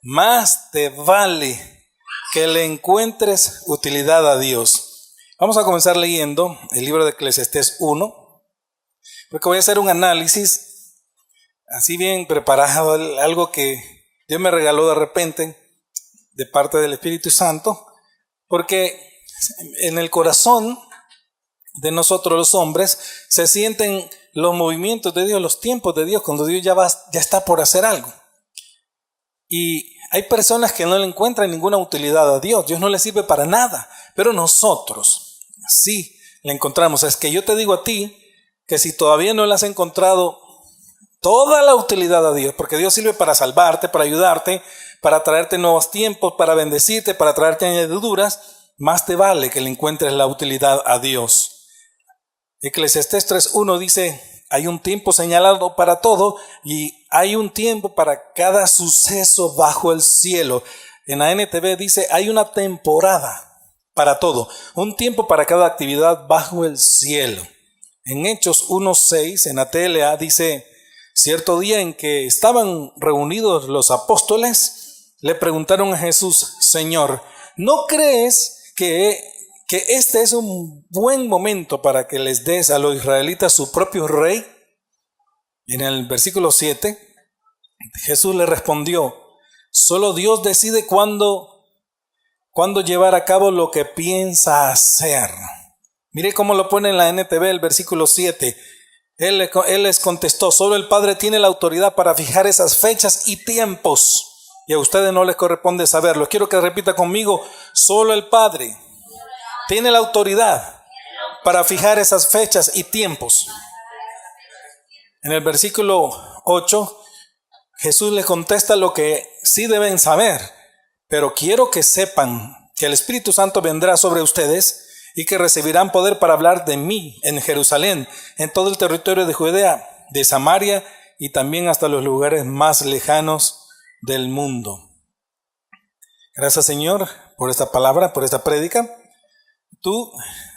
más te vale que le encuentres utilidad a Dios. Vamos a comenzar leyendo el libro de Eclesiastés 1, porque voy a hacer un análisis así bien preparado, algo que Dios me regaló de repente de parte del Espíritu Santo, porque en el corazón de nosotros los hombres se sienten los movimientos de Dios, los tiempos de Dios, cuando Dios ya está por hacer algo. Y hay personas que no le encuentran ninguna utilidad a Dios. Dios no le sirve para nada. Pero nosotros sí le encontramos. Es que yo te digo a ti que si todavía no le has encontrado toda la utilidad a Dios, porque Dios sirve para salvarte, para ayudarte, para traerte nuevos tiempos, para bendecirte, para traerte añadiduras, más te vale que le encuentres la utilidad a Dios. Eclesiastés 3:1 dice: hay un tiempo señalado para todo y hay un tiempo para cada suceso bajo el cielo. En la NTV dice: hay una temporada para todo, un tiempo para cada actividad bajo el cielo. En Hechos 1:6, en la TLA dice: cierto día en que estaban reunidos los apóstoles, le preguntaron a Jesús: Señor, ¿no crees que este es un buen momento para que les des a los israelitas su propio rey? En el versículo 7, Jesús le respondió: solo Dios decide cuándo llevar a cabo lo que piensa hacer. Mire cómo lo pone en la NTV el versículo 7. Él les contestó: solo el Padre tiene la autoridad para fijar esas fechas y tiempos, y a ustedes no les corresponde saberlo. Quiero que repita conmigo: solo el Padre tiene la autoridad para fijar esas fechas y tiempos. En el versículo 8, Jesús les contesta lo que sí deben saber: pero quiero que sepan que el Espíritu Santo vendrá sobre ustedes y que recibirán poder para hablar de mí en Jerusalén, en todo el territorio de Judea, de Samaria y también hasta los lugares más lejanos del mundo. Gracias, Señor, por esta palabra, por esta prédica. Tú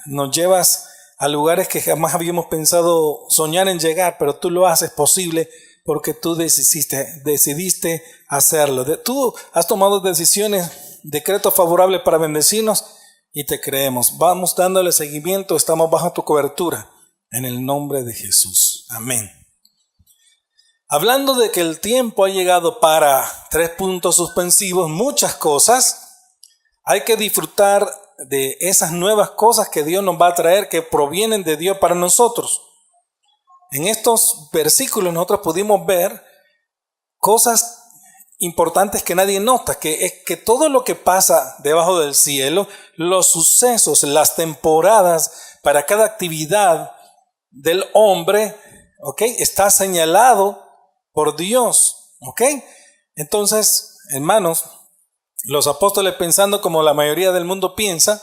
nos llevas a lugares que jamás habíamos pensado soñar en llegar, pero tú lo haces posible porque tú decidiste hacerlo. Tú has tomado decisiones, decretos favorables para bendecirnos y te creemos. Vamos dándole seguimiento, estamos bajo tu cobertura en el nombre de Jesús. Amén. Hablando de que el tiempo ha llegado para 3 puntos suspensivos, muchas cosas, hay que disfrutar de esas nuevas cosas que Dios nos va a traer, que provienen de Dios para nosotros. En estos versículos nosotros pudimos ver cosas importantes que nadie nota, que es que todo lo que pasa debajo del cielo, los sucesos, las temporadas para cada actividad del hombre, está señalado por Dios, Entonces, hermanos, los apóstoles, pensando como la mayoría del mundo piensa,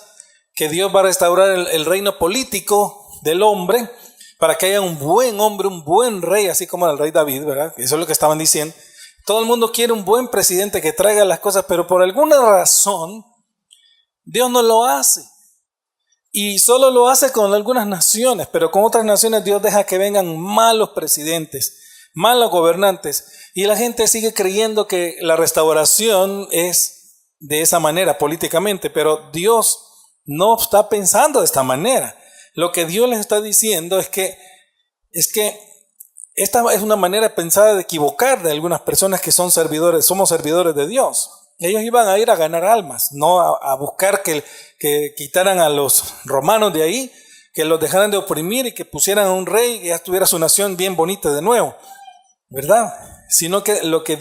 que Dios va a restaurar el reino político del hombre para que haya un buen hombre, un buen rey, así como el rey David, ¿verdad? Eso es lo que estaban diciendo. Todo el mundo quiere un buen presidente que traiga las cosas, pero por alguna razón Dios no lo hace. Y solo lo hace con algunas naciones, pero con otras naciones Dios deja que vengan malos presidentes, malos gobernantes. Y la gente sigue creyendo que la restauración es de esa manera políticamente, pero Dios no está pensando de esta manera. Lo que Dios les está diciendo es que esta es una manera pensada de equivocar de algunas personas que somos servidores de Dios. Ellos iban a ir a ganar almas, no a buscar que quitaran a los romanos de ahí, que los dejaran de oprimir y que pusieran a un rey y ya estuviera su nación bien bonita de nuevo, ¿verdad? Sino que lo que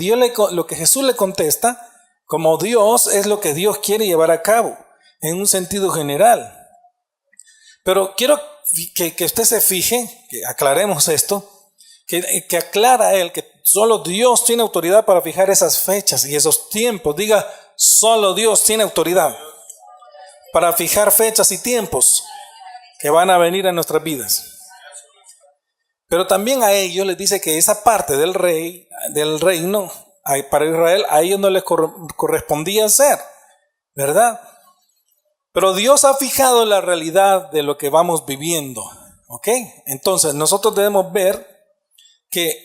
Jesús le contesta como Dios es lo que Dios quiere llevar a cabo en un sentido general. Pero quiero que usted se fije, que aclaremos esto, que aclara él que solo Dios tiene autoridad para fijar esas fechas y esos tiempos. Diga: solo Dios tiene autoridad para fijar fechas y tiempos que van a venir a nuestras vidas. Pero también a ellos les dice que esa parte del reino para Israel, a ellos no les correspondía hacer, ¿verdad? Pero Dios ha fijado la realidad de lo que vamos viviendo, Entonces nosotros debemos ver que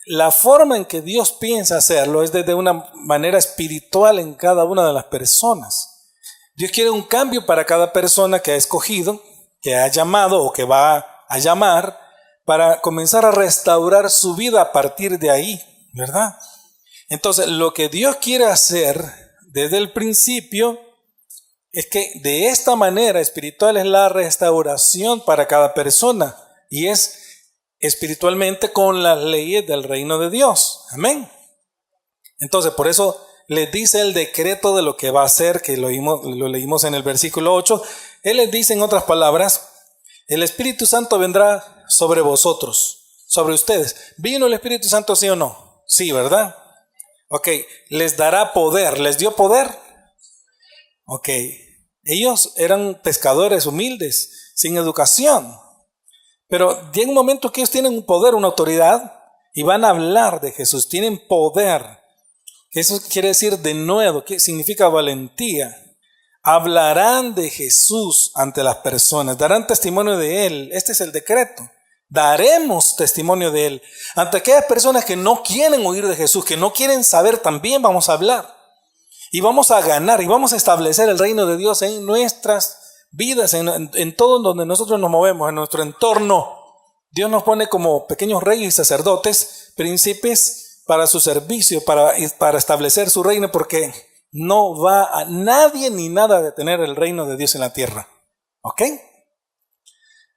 la forma en que Dios piensa hacerlo es desde una manera espiritual en cada una de las personas. Dios quiere un cambio para cada persona que ha escogido, que ha llamado o que va a llamar, para comenzar a restaurar su vida a partir de ahí, ¿verdad? Entonces, lo que Dios quiere hacer desde el principio es que de esta manera espiritual es la restauración para cada persona, y es espiritualmente con las leyes del reino de Dios. Amén. Entonces, por eso les dice el decreto de lo que va a hacer, que lo leímos en el versículo 8. Él les dice en otras palabras: el Espíritu Santo vendrá sobre vosotros, sobre ustedes. ¿Vino el Espíritu Santo, sí o no? Sí, ¿verdad? Ok, les dará poder. ¿Les dio poder? Ok, ellos eran pescadores humildes, sin educación. Pero llega un momento que ellos tienen un poder, una autoridad, y van a hablar de Jesús. Tienen poder. Eso quiere decir denuedo, que significa valentía. Hablarán de Jesús ante las personas, darán testimonio de Él. Este es el decreto. Daremos testimonio de Él. Ante aquellas personas que no quieren oír de Jesús, que no quieren saber, también vamos a hablar. Y vamos a ganar y vamos a establecer el reino de Dios en nuestras vidas, en todo donde nosotros nos movemos, en nuestro entorno. Dios nos pone como pequeños reyes y sacerdotes, príncipes para su servicio, para establecer su reino, porque no va a nadie ni nada a detener el reino de Dios en la tierra. ¿Ok?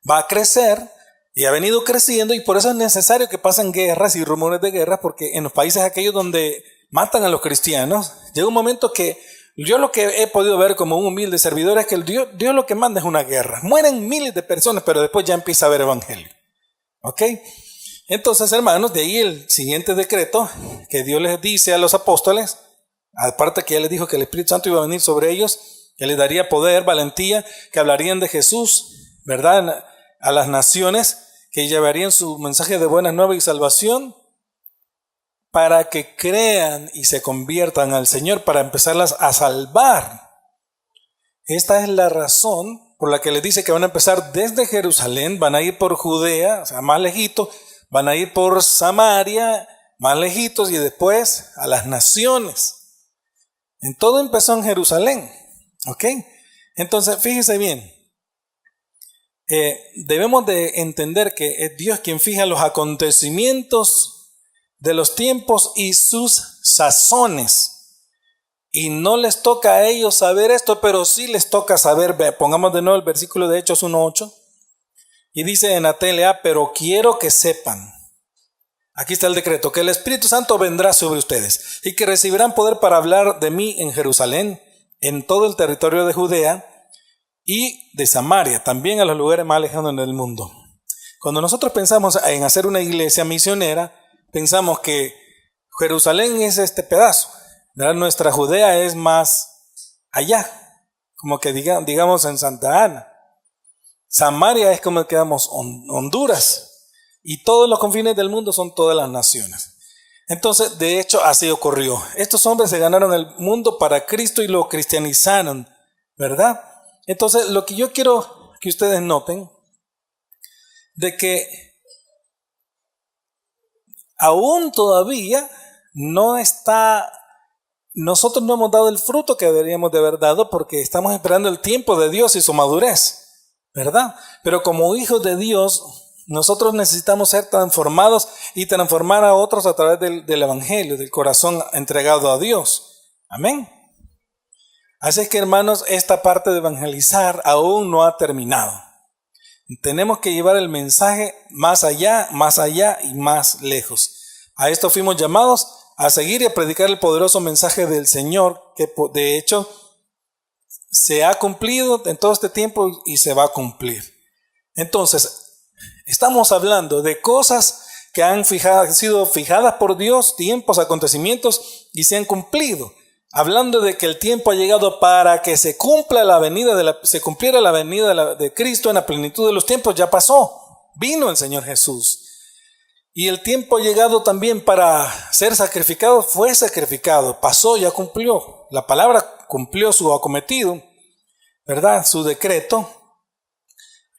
Va a crecer y ha venido creciendo, y por eso es necesario que pasen guerras y rumores de guerra, porque en los países aquellos donde matan a los cristianos, llega un momento que yo lo que he podido ver como un humilde servidor es que Dios lo que manda es una guerra. Mueren miles de personas, pero después ya empieza a haber evangelio. ¿Ok? Entonces, hermanos, de ahí el siguiente decreto que Dios les dice a los apóstoles, aparte que ya les dijo que el Espíritu Santo iba a venir sobre ellos, que les daría poder, valentía, que hablarían de Jesús, ¿verdad?, a las naciones, que llevarían su mensaje de buena nueva y salvación, para que crean y se conviertan al Señor, para empezarlas a salvar. Esta es la razón por la que les dice que van a empezar desde Jerusalén, van a ir por Judea, o sea, más lejitos, van a ir por Samaria, más lejitos, y después a las naciones. En todo empezó en Jerusalén. ¿Ok? Entonces, fíjese bien, debemos de entender que es Dios quien fija los acontecimientos de los tiempos y sus sazones, y no les toca a ellos saber esto, pero sí les toca saber. Pongamos de nuevo el versículo de Hechos 1:8, y dice en ATLA: pero quiero que sepan, aquí está el decreto, que el Espíritu Santo vendrá sobre ustedes y que recibirán poder para hablar de mí en Jerusalén, en todo el territorio de Judea y de Samaria, también a los lugares más lejanos del mundo. Cuando nosotros pensamos en hacer una iglesia misionera, pensamos que Jerusalén es este pedazo, ¿verdad? Nuestra Judea es más allá, como que digamos en Santa Ana. Samaria es como que digamos Honduras, y todos los confines del mundo son todas las naciones. Entonces, de hecho, así ocurrió. Estos hombres se ganaron el mundo para Cristo y lo cristianizaron, ¿verdad? Entonces, lo que yo quiero que ustedes noten, de que aún todavía nosotros no hemos dado el fruto que deberíamos de haber dado, porque estamos esperando el tiempo de Dios y su madurez, ¿verdad? Pero como hijos de Dios, nosotros necesitamos ser transformados y transformar a otros a través del evangelio, del corazón entregado a Dios. Amén. Así es que, hermanos, esta parte de evangelizar aún no ha terminado. Tenemos que llevar el mensaje más allá y más lejos. A esto fuimos llamados, a seguir y a predicar el poderoso mensaje del Señor, que de hecho se ha cumplido en todo este tiempo y se va a cumplir. Entonces, estamos hablando de cosas que han sido fijadas por Dios, tiempos, acontecimientos, y se han cumplido. Hablando de que el tiempo ha llegado para que se cumpliera la venida de Cristo en la plenitud de los tiempos. Ya pasó, vino el Señor Jesús. Y el tiempo ha llegado también para ser sacrificado, fue sacrificado, pasó, ya cumplió. La palabra cumplió su acometido, ¿verdad? Su decreto.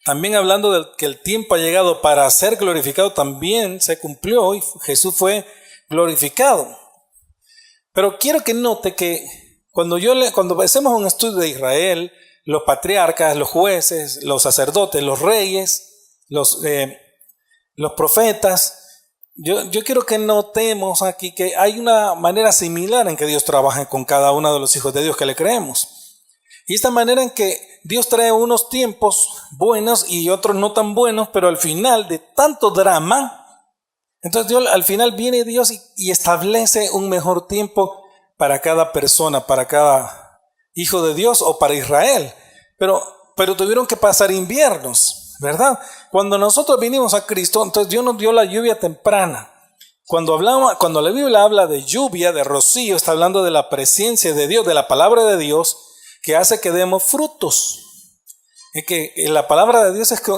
también hablando de que el tiempo ha llegado para ser glorificado, también se cumplió y Jesús fue glorificado. Pero quiero que note que cuando hacemos un estudio de Israel, los patriarcas, los jueces, los sacerdotes, los reyes, los profetas, yo quiero que notemos aquí que hay una manera similar en que Dios trabaja con cada uno de los hijos de Dios que le creemos. Y esta manera en que Dios trae unos tiempos buenos y otros no tan buenos, pero al final de tanto drama, entonces Dios, al final viene Dios y establece un mejor tiempo para cada persona, para cada hijo de Dios o para Israel. Pero tuvieron que pasar inviernos, ¿verdad? Cuando nosotros vinimos a Cristo, entonces Dios nos dio la lluvia temprana. Cuando la Biblia habla de lluvia, de rocío, está hablando de la presencia de Dios, de la palabra de Dios, que hace que demos frutos. Es que la palabra de Dios es que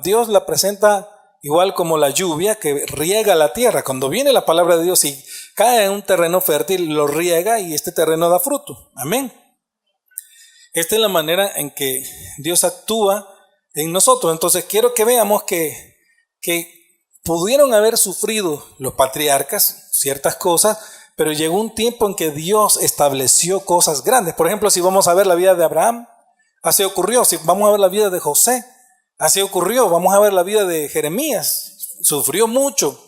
Dios la presenta igual como la lluvia que riega la tierra. Cuando viene la palabra de Dios y cae en un terreno fértil, lo riega y este terreno da fruto. Amén. Esta es la manera en que Dios actúa en nosotros. Entonces quiero que veamos que pudieron haber sufrido los patriarcas ciertas cosas, pero llegó un tiempo en que Dios estableció cosas grandes. Por ejemplo, si vamos a ver la vida de Abraham, así ocurrió. Si vamos a ver la vida de José, así ocurrió. Vamos a ver la vida de Jeremías, sufrió mucho,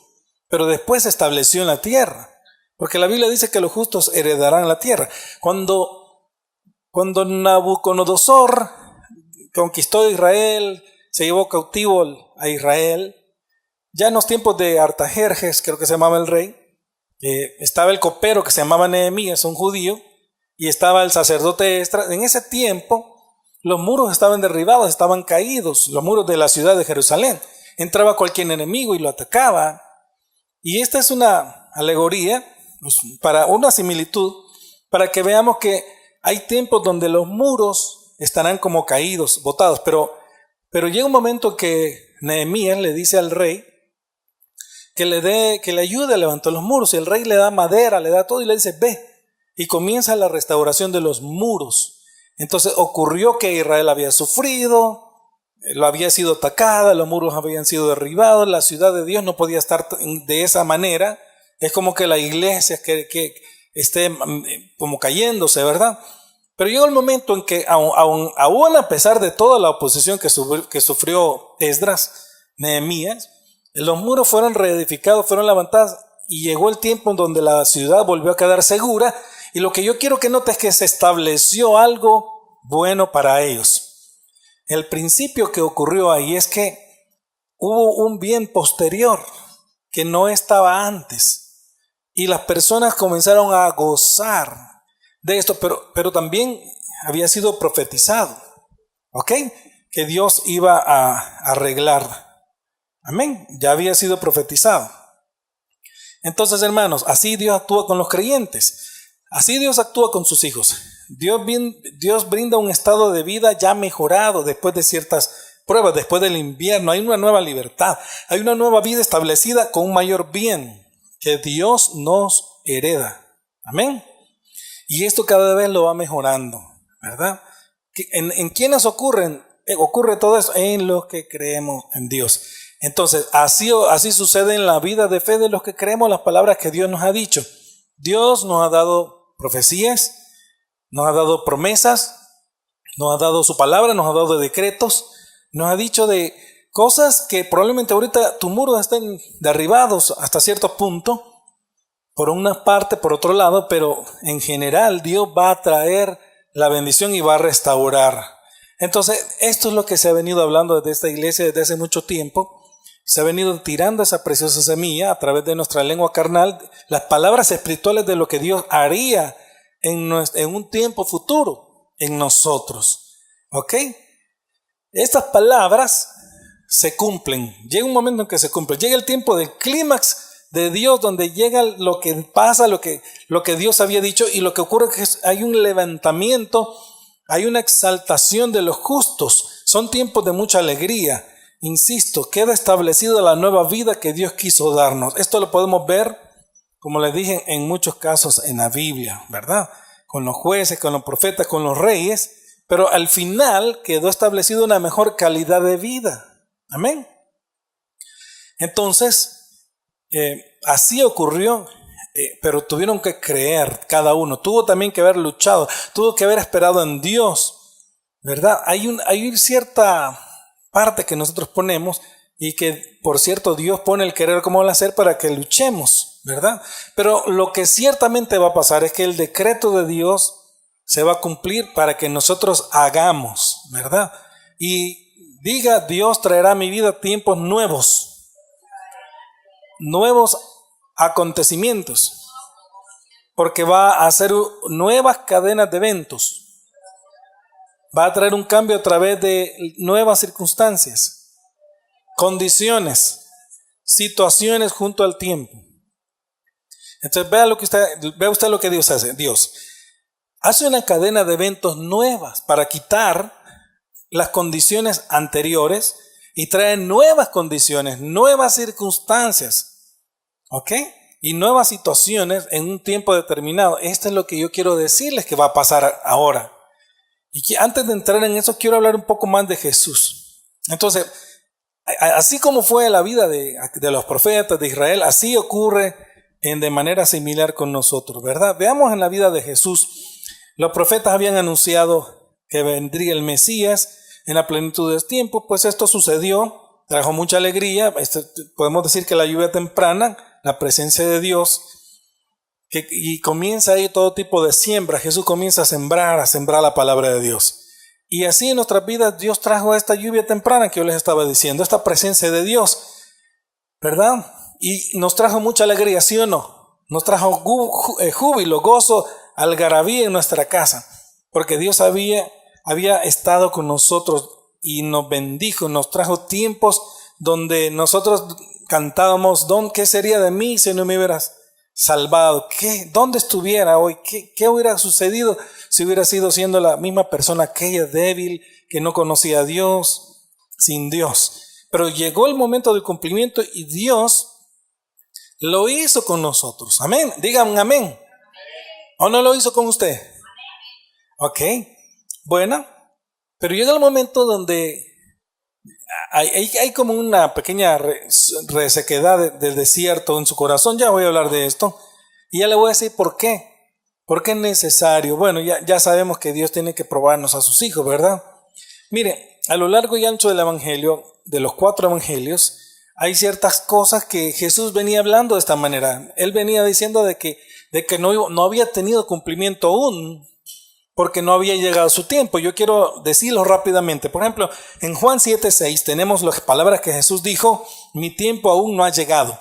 pero después se estableció en la tierra, porque la Biblia dice que los justos heredarán la tierra. Cuando Nabucodonosor conquistó Israel, se llevó cautivo a Israel, ya en los tiempos de Artajerjes, creo que se llamaba el rey, estaba el copero que se llamaba Nehemías, un judío, y estaba el sacerdote Esdras. En ese tiempo los muros estaban derribados, estaban caídos, los muros de la ciudad de Jerusalén. Entraba cualquier enemigo y lo atacaba. Y esta es una alegoría, para una similitud, para que veamos que hay tiempos donde los muros estarán como caídos, botados, pero llega un momento que Nehemías le dice al rey que le ayude a levantar los muros, y el rey le da madera, le da todo y le dice ve, y comienza la restauración de los muros. Entonces ocurrió que Israel había sufrido, lo había sido atacada, los muros habían sido derribados, la ciudad de Dios no podía estar de esa manera. Es como que la iglesia que esté como cayéndose, ¿verdad? Pero llegó el momento en que aún a pesar de toda la oposición que sufrió Esdras, Nehemías, los muros fueron reedificados, fueron levantados, y llegó el tiempo en donde la ciudad volvió a quedar segura. Y lo que yo quiero que notes es que se estableció algo bueno para ellos. El principio que ocurrió ahí es que hubo un bien posterior que no estaba antes, y las personas comenzaron a gozar de esto, pero también había sido profetizado, ¿ok? Que Dios iba a arreglar. Amén, ya había sido profetizado. Entonces, hermanos, así Dios actúa con los creyentes. Así Dios actúa con sus hijos. Dios brinda un estado de vida ya mejorado después de ciertas pruebas, después del invierno. Hay una nueva libertad, hay una nueva vida establecida con un mayor bien que Dios nos hereda. Amén. Y esto cada vez lo va mejorando, ¿verdad? ¿En quiénes ocurre todo eso? En los que creemos en Dios. Entonces, así sucede en la vida de fe de los que creemos las palabras que Dios nos ha dicho. Dios nos ha dado profecías, nos ha dado promesas, nos ha dado su palabra, nos ha dado decretos, nos ha dicho de cosas que probablemente ahorita tus muros estén derribados hasta cierto punto, por una parte, por otro lado, pero en general Dios va a traer la bendición y va a restaurar. Entonces, esto es lo que se ha venido hablando desde esta iglesia desde hace mucho tiempo. Se ha venido tirando esa preciosa semilla a través de nuestra lengua carnal, las palabras espirituales de lo que Dios haría en un tiempo futuro en nosotros. ¿Ok? Estas palabras se cumplen. Llega un momento en que se cumplen. Llega el tiempo del clímax de Dios, donde llega lo que pasa, lo que Dios había dicho, y lo que ocurre es que hay un levantamiento, hay una exaltación de los justos. Son tiempos de mucha alegría. Insisto, queda establecida la nueva vida que Dios quiso darnos. Esto lo podemos ver, como les dije, en muchos casos en la Biblia, ¿verdad? Con los jueces, con los profetas, con los reyes. pero al final quedó establecido una mejor calidad de vida. Amén. Entonces, así ocurrió, pero tuvieron que creer cada uno. Tuvo también que haber luchado, tuvo que haber esperado en Dios, ¿verdad? Hay cierta parte que nosotros ponemos y que, por cierto, Dios pone el querer como el hacer para que luchemos, ¿verdad? Pero lo que ciertamente va a pasar es que el decreto de Dios se va a cumplir para que nosotros hagamos, ¿verdad? Y diga, Dios traerá a mi vida tiempos nuevos acontecimientos, porque va a hacer nuevas cadenas de eventos, va a traer un cambio a través de nuevas circunstancias, condiciones, situaciones junto al tiempo. Entonces vea usted lo que Dios hace. Dios hace una cadena de eventos nuevas para quitar las condiciones anteriores y trae nuevas condiciones, nuevas circunstancias, ¿ok? Y nuevas situaciones en un tiempo determinado. Esto es lo que yo quiero decirles que va a pasar ahora. Y que antes de entrar en eso, quiero hablar un poco más de Jesús. Entonces, así como fue la vida de los profetas de Israel, así ocurre de manera similar con nosotros, ¿verdad? Veamos en la vida de Jesús. Los profetas habían anunciado que vendría el Mesías en la plenitud del tiempo, pues esto sucedió, trajo mucha alegría. Podemos decir que la lluvia temprana, la presencia de Dios, y comienza ahí todo tipo de siembra. Jesús comienza a sembrar la palabra de Dios. Y así en nuestras vidas Dios trajo esta lluvia temprana que yo les estaba diciendo, esta presencia de Dios, ¿verdad? Y nos trajo mucha alegría, ¿sí o no? Nos trajo júbilo, gozo, algarabía en nuestra casa, porque Dios había estado con nosotros y nos bendijo, nos trajo tiempos donde nosotros cantábamos, ¿qué sería de mí si no me hubieras salvado? ¿Dónde estuviera hoy? ¿Qué hubiera sucedido si hubiera sido siendo la misma persona aquella débil que no conocía a Dios, sin Dios? Pero llegó el momento del cumplimiento y Dios lo hizo con nosotros. Amén. Digan amén. ¿O no lo hizo con usted? Ok. Bueno, pero llega el momento donde hay como una pequeña resequedad del desierto en su corazón. Ya voy a hablar de esto. Y ya le voy a decir por qué. ¿Por qué es necesario? Bueno, ya sabemos que Dios tiene que probarnos a sus hijos, ¿verdad? Mire, a lo largo y ancho del evangelio, de los 4 evangelios, hay ciertas cosas que Jesús venía hablando de esta manera. Él venía diciendo de que no había tenido cumplimiento aún, porque no había llegado su tiempo. Yo quiero decirlo rápidamente. Por ejemplo, en Juan 7:6 tenemos las palabras que Jesús dijo: mi tiempo aún no ha llegado.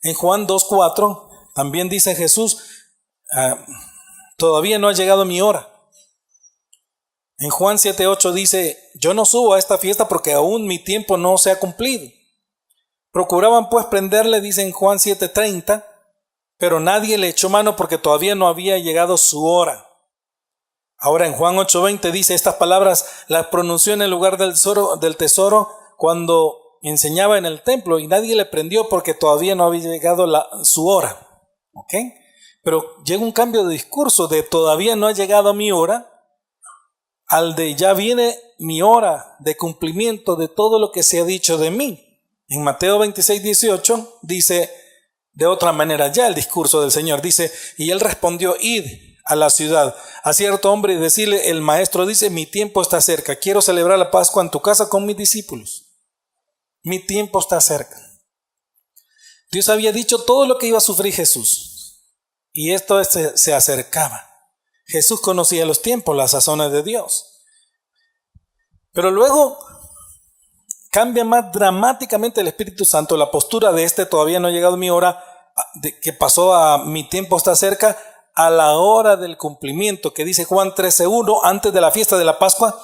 En Juan 2:4 también dice Jesús: todavía no ha llegado mi hora. En Juan 7:8 dice: yo no subo a esta fiesta porque aún mi tiempo no se ha cumplido. Procuraban pues prenderle, dice en Juan 7:30, pero nadie le echó mano porque todavía no había llegado su hora. Ahora en Juan 8:20 dice: estas palabras las pronunció en el lugar del tesoro cuando enseñaba en el templo, y nadie le prendió porque todavía no había llegado su hora. ¿Ok? Pero llega un cambio de discurso de todavía no ha llegado mi hora al de ya viene mi hora de cumplimiento de todo lo que se ha dicho de mí. En Mateo 26:18 dice de otra manera ya el discurso del Señor. Dice: y él respondió: id a la ciudad a cierto hombre y decirle: el maestro dice, mi tiempo está cerca, quiero celebrar la Pascua en tu casa con mis discípulos. Mi tiempo está cerca. Dios había dicho todo lo que iba a sufrir Jesús, y esto se acercaba. Jesús conocía los tiempos, las sazones de Dios. Pero luego cambia más dramáticamente el Espíritu Santo, la postura de todavía no ha llegado mi hora, que pasó a mi tiempo está cerca, a la hora del cumplimiento, que dice Juan 13:1, antes de la fiesta de la Pascua,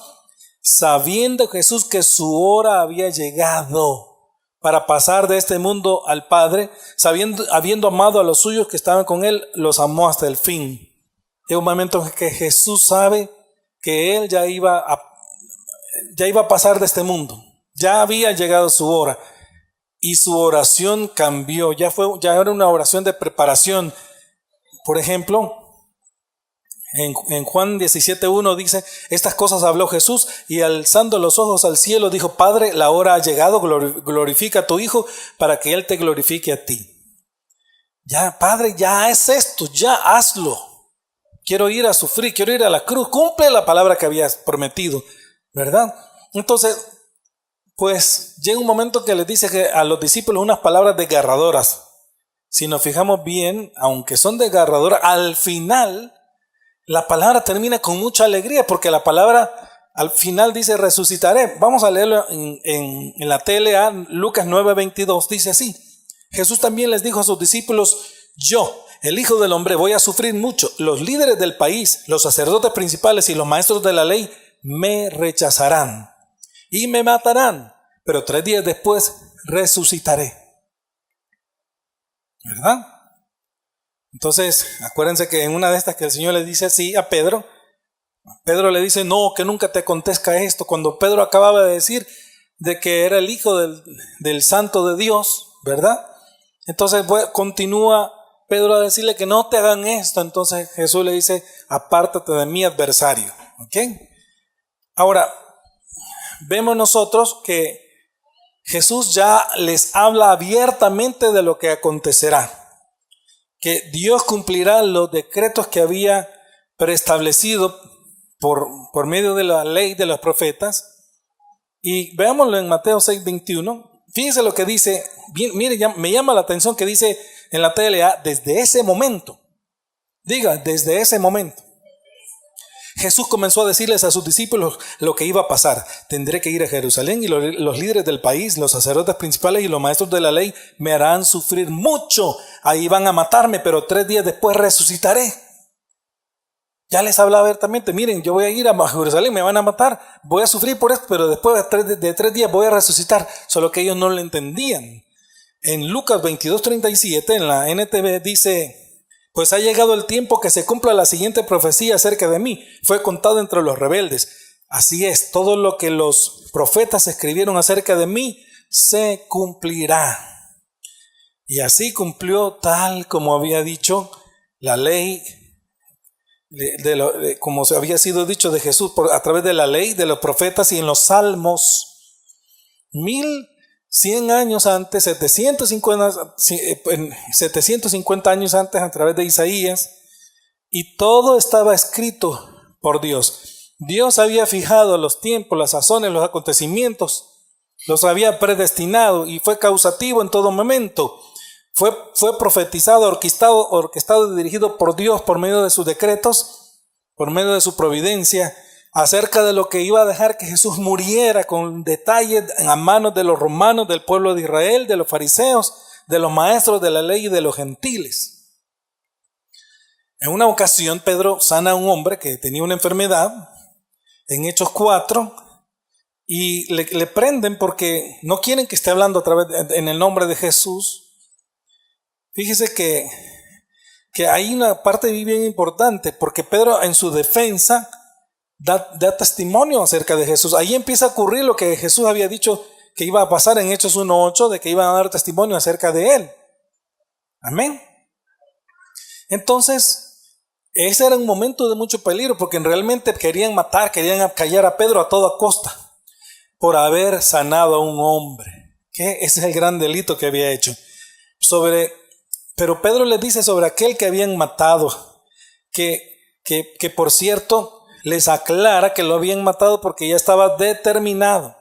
sabiendo Jesús que su hora había llegado para pasar de este mundo al Padre, habiendo amado a los suyos que estaban con él, los amó hasta el fin. Es un momento en que Jesús sabe que él ya iba a pasar de este mundo, ya había llegado su hora, y su oración cambió, ya era una oración de preparación. Por ejemplo, En Juan 17:1 dice, estas cosas habló Jesús y alzando los ojos al cielo dijo, Padre, la hora ha llegado, glorifica a tu Hijo para que Él te glorifique a ti. Ya, Padre, ya es esto, ya hazlo. Quiero ir a sufrir, quiero ir a la cruz, cumple la palabra que habías prometido, ¿verdad? Entonces, pues llega un momento que les dice que a los discípulos unas palabras desgarradoras. Si nos fijamos bien, aunque son desgarradoras, al final la palabra termina con mucha alegría, porque la palabra al final dice resucitaré. Vamos a leerlo en la TLA, Lucas 9:22, dice así. Jesús también les dijo a sus discípulos, yo, el Hijo del Hombre, voy a sufrir mucho. Los líderes del país, los sacerdotes principales y los maestros de la ley me rechazarán y me matarán, pero 3 días después resucitaré. ¿Verdad? Entonces, acuérdense que en una de estas que el Señor le dice así a Pedro, Pedro le dice, no, que nunca te acontezca esto. Cuando Pedro acababa de decir de que era el Hijo del Santo de Dios, ¿verdad? Entonces continúa Pedro a decirle que no te hagan esto. Entonces Jesús le dice, apártate de mi adversario. ¿Ok? Ahora, vemos nosotros que Jesús ya les habla abiertamente de lo que acontecerá. Que Dios cumplirá los decretos que había preestablecido por medio de la ley de los profetas. Y veámoslo en Mateo 6:21. Fíjense lo que dice. Bien, mire, me llama la atención que dice en la TLA, desde ese momento. Diga, desde ese momento. Jesús comenzó a decirles a sus discípulos lo que iba a pasar. Tendré que ir a Jerusalén y los líderes del país, los sacerdotes principales y los maestros de la ley me harán sufrir mucho. Ahí van a matarme, pero 3 días después resucitaré. Ya les hablaba abiertamente, miren, yo voy a ir a Jerusalén, me van a matar, voy a sufrir por esto, pero después de 3 días voy a resucitar. Solo que ellos no lo entendían. En Lucas 22:37, en la NTV, dice, pues ha llegado el tiempo que se cumpla la siguiente profecía acerca de mí. Fue contado entre los rebeldes. Así es, todo lo que los profetas escribieron acerca de mí se cumplirá. Y así cumplió tal como había dicho la ley, como se había sido dicho de Jesús a través de la ley, de los profetas y en los salmos. 1100 años antes, 750 años antes a través de Isaías, y todo estaba escrito por Dios. Dios había fijado los tiempos, las sazones, los acontecimientos, los había predestinado y fue causativo en todo momento. Fue profetizado, orquestado y dirigido por Dios por medio de sus decretos, por medio de su providencia, acerca de lo que iba a dejar que Jesús muriera con detalles a manos de los romanos, del pueblo de Israel, de los fariseos, de los maestros de la ley y de los gentiles. En una ocasión Pedro sana a un hombre que tenía una enfermedad, en Hechos 4, y le prenden porque no quieren que esté hablando en el nombre de Jesús. Fíjese que hay una parte bien importante, porque Pedro en su defensa da testimonio acerca de Jesús. Ahí empieza a ocurrir lo que Jesús había dicho que iba a pasar en Hechos 1:8, de que iban a dar testimonio acerca de él. Amén. Entonces, ese era un momento de mucho peligro, porque realmente querían matar, querían callar a Pedro a toda costa, por haber sanado a un hombre. Que ese es el gran delito que había hecho. Pero Pedro les dice sobre aquel que habían matado, que por cierto, les aclara que lo habían matado porque ya estaba determinado,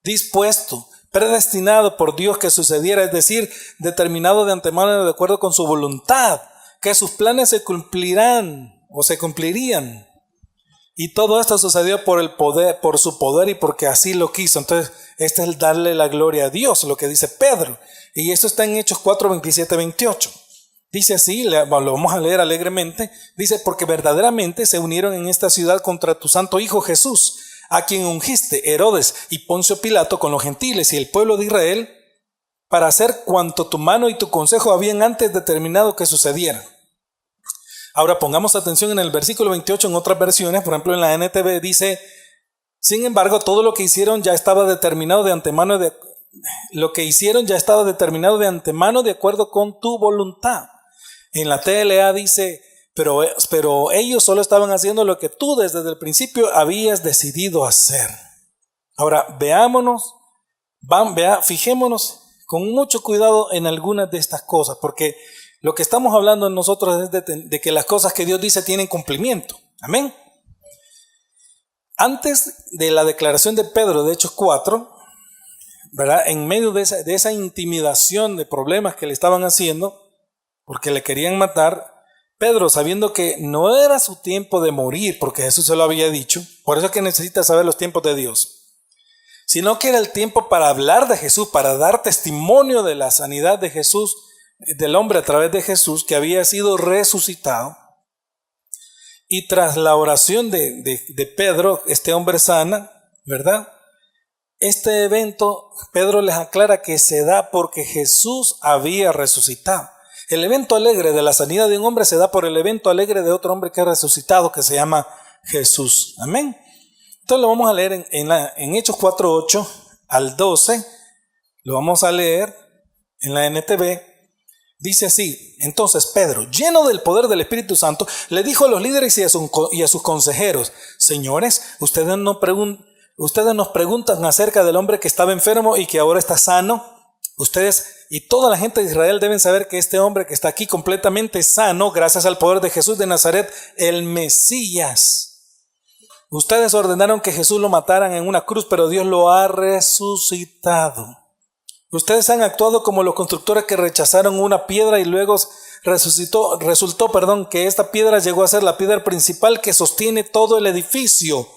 dispuesto, predestinado por Dios que sucediera, es decir, determinado de antemano de acuerdo con su voluntad, que sus planes se cumplirán o se cumplirían. Y todo esto sucedió por el poder, por su poder y porque así lo quiso. Entonces, este es el darle la gloria a Dios, lo que dice Pedro. Y esto está en Hechos 4, 27, 28. Dice así, lo vamos a leer alegremente. Dice, porque verdaderamente se unieron en esta ciudad contra tu santo Hijo Jesús, a quien ungiste Herodes y Poncio Pilato con los gentiles y el pueblo de Israel, para hacer cuanto tu mano y tu consejo habían antes determinado que sucediera. Ahora pongamos atención en el versículo 28, en otras versiones, por ejemplo en la NTV dice, sin embargo, todo lo que hicieron ya estaba determinado de antemano, de acuerdo con tu voluntad. En la TLA dice, pero ellos solo estaban haciendo lo que tú desde el principio habías decidido hacer. Ahora, fijémonos con mucho cuidado en algunas de estas cosas, porque lo que estamos hablando nosotros es de que las cosas que Dios dice tienen cumplimiento. Amén. Antes de la declaración de Pedro de Hechos 4, ¿verdad? En medio de esa intimidación de problemas que le estaban haciendo, porque le querían matar, Pedro, sabiendo que no era su tiempo de morir, porque Jesús se lo había dicho, por eso es que necesita saber los tiempos de Dios, sino que era el tiempo para hablar de Jesús, para dar testimonio de la sanidad de Jesús, del hombre a través de Jesús, que había sido resucitado. Y tras la oración de Pedro, este hombre sana, ¿verdad? Este evento, Pedro les aclara que se da porque Jesús había resucitado. El evento alegre de la sanidad de un hombre se da por el evento alegre de otro hombre que ha resucitado, que se llama Jesús. Amén. Entonces lo vamos a leer en Hechos 4:8 al 12. Lo vamos a leer en la NTV. Dice así: entonces Pedro, lleno del poder del Espíritu Santo, le dijo a los líderes y a sus consejeros: señores, ustedes nos preguntan acerca del hombre que estaba enfermo y que ahora está sano. Ustedes y toda la gente de Israel deben saber que este hombre que está aquí completamente sano, gracias al poder de Jesús de Nazaret, el Mesías. Ustedes ordenaron que Jesús lo mataran en una cruz, pero Dios lo ha resucitado. Ustedes han actuado como los constructores que rechazaron una piedra y luego resultó que esta piedra llegó a ser la piedra principal que sostiene todo el edificio.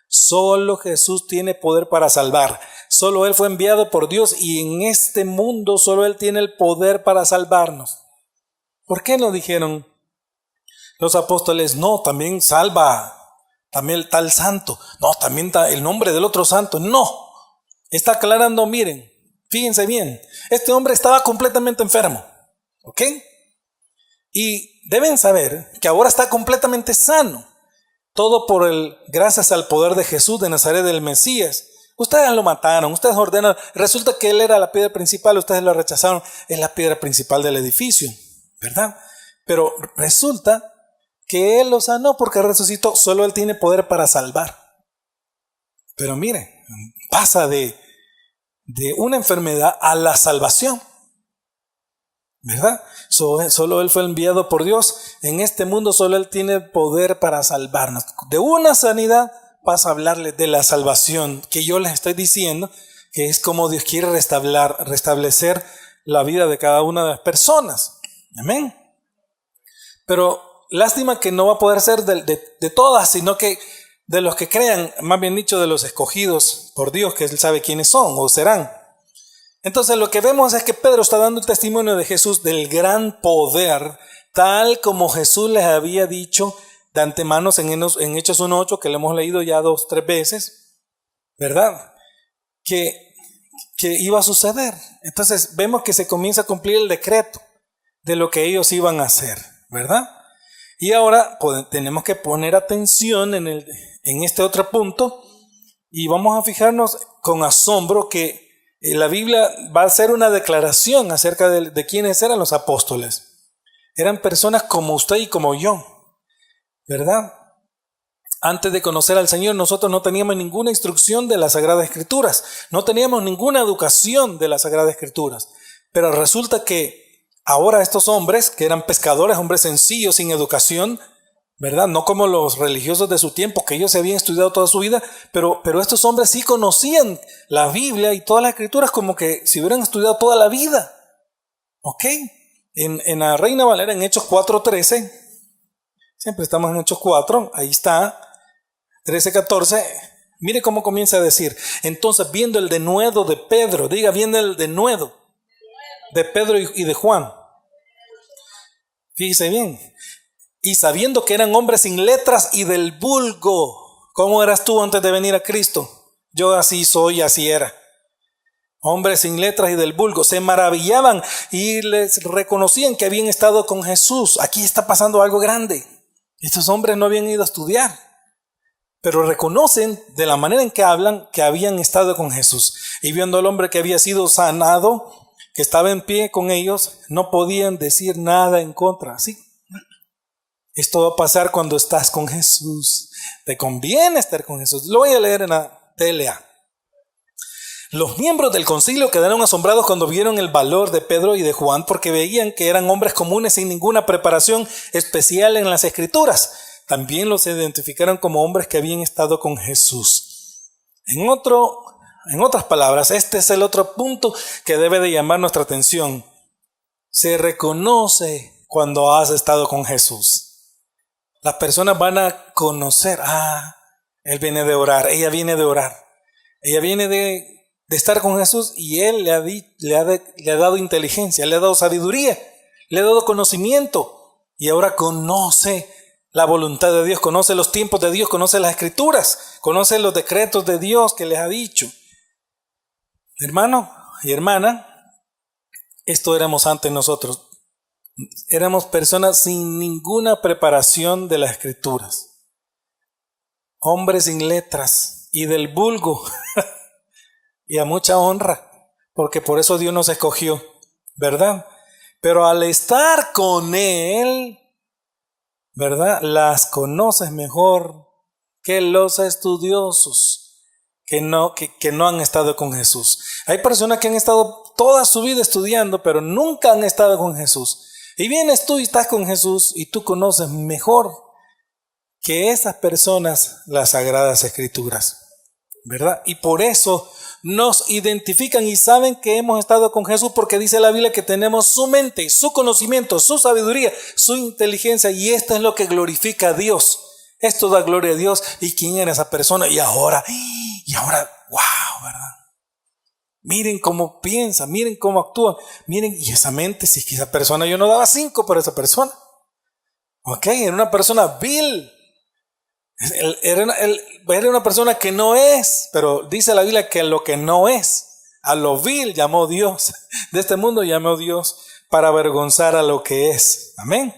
Solo Jesús tiene poder para salvar. Solo Él fue enviado por Dios y en este mundo solo Él tiene el poder para salvarnos. ¿Por qué no dijeron los apóstoles? No, también salva, también el tal santo. No, también el nombre del otro santo. No, está aclarando, miren, fíjense bien, este hombre estaba completamente enfermo, ¿ok? Y deben saber que ahora está completamente sano. Todo gracias al poder de Jesús de Nazaret, del Mesías. Ustedes lo mataron, ustedes ordenaron. Resulta que él era la piedra principal, ustedes lo rechazaron. Es la piedra principal del edificio, ¿verdad? Pero resulta que él lo sanó porque resucitó. Solo él tiene poder para salvar. Pero mire, pasa de una enfermedad a la salvación, ¿verdad? Solo Él fue enviado por Dios. En este mundo solo Él tiene poder para salvarnos. De una sanidad pasa a hablarles de la salvación, que yo les estoy diciendo, que es como Dios quiere restablecer la vida de cada una de las personas. Amén. Pero lástima que no va a poder ser de todas, sino que de los que crean, más bien dicho, de los escogidos por Dios, que Él sabe quiénes son o serán. Entonces lo que vemos es que Pedro está dando el testimonio de Jesús, del gran poder, tal como Jesús les había dicho de antemano en Hechos 1:8, que lo hemos leído ya 2-3 veces, ¿verdad? Que iba a suceder. Entonces vemos que se comienza a cumplir el decreto de lo que ellos iban a hacer, ¿verdad? Y ahora tenemos que poner atención en este otro punto y vamos a fijarnos con asombro que la Biblia va a hacer una declaración acerca de quiénes eran los apóstoles. Eran personas como usted y como yo, ¿verdad? Antes de conocer al Señor, nosotros no teníamos ninguna instrucción de las Sagradas Escrituras, no teníamos ninguna educación de las Sagradas Escrituras. Pero resulta que ahora estos hombres, que eran pescadores, hombres sencillos, sin educación, ¿verdad? No como los religiosos de su tiempo, que ellos se habían estudiado toda su vida, pero estos hombres sí conocían la Biblia y todas las Escrituras como que si hubieran estudiado toda la vida. ¿Ok? En la Reina Valera, en Hechos 4:13, siempre estamos en Hechos 4, ahí está, 13-14, mire cómo comienza a decir: entonces viendo el denuedo de Pedro, diga, viendo el denuedo de Pedro y de Juan, fíjese bien, y sabiendo que eran hombres sin letras y del vulgo. ¿Cómo eras tú antes de venir a Cristo? Yo así soy, así era. Hombres sin letras y del vulgo. Se maravillaban y les reconocían que habían estado con Jesús. Aquí está pasando algo grande. Estos hombres no habían ido a estudiar, pero reconocen de la manera en que hablan que habían estado con Jesús. Y viendo al hombre que había sido sanado, que estaba en pie con ellos, no podían decir nada en contra. ¿Sí? Esto va a pasar cuando estás con Jesús. Te conviene estar con Jesús. Lo voy a leer en la TLA. Los miembros del concilio quedaron asombrados cuando vieron el valor de Pedro y de Juan, porque veían que eran hombres comunes sin ninguna preparación especial en las Escrituras. También los identificaron como hombres que habían estado con Jesús. En otras palabras, este es el otro punto que debe de llamar nuestra atención. Se reconoce cuando has estado con Jesús. Las personas van a conocer, él viene de orar, ella viene de orar, ella viene de estar con Jesús, y Él le ha dado inteligencia, le ha dado sabiduría, le ha dado conocimiento, y ahora conoce la voluntad de Dios, conoce los tiempos de Dios, conoce las Escrituras, conoce los decretos de Dios que les ha dicho. Hermano y hermana, esto éramos antes nosotros. Éramos personas sin ninguna preparación de las Escrituras, hombres sin letras y del vulgo. Y a mucha honra, porque por eso Dios nos escogió, ¿verdad? Pero al estar con Él, ¿verdad? Las conoces mejor que los estudiosos que no han estado con Jesús. Hay personas que han estado toda su vida estudiando, pero nunca han estado con Jesús. Y vienes tú y estás con Jesús, y tú conoces mejor que esas personas las Sagradas Escrituras, ¿verdad? Y por eso nos identifican y saben que hemos estado con Jesús, porque dice la Biblia que tenemos su mente, su conocimiento, su sabiduría, su inteligencia, y esto es lo que glorifica a Dios. Esto da gloria a Dios. ¿Y quién era esa persona? Y ahora, wow, ¿verdad? Miren cómo piensa, miren cómo actúa, miren, y esa mente, si es que esa persona, yo no daba 5 por esa persona. Ok, era una persona vil. Era una persona que no es, pero dice la Biblia que lo que no es, a lo vil llamó Dios, de este mundo llamó Dios para avergonzar a lo que es. Amén.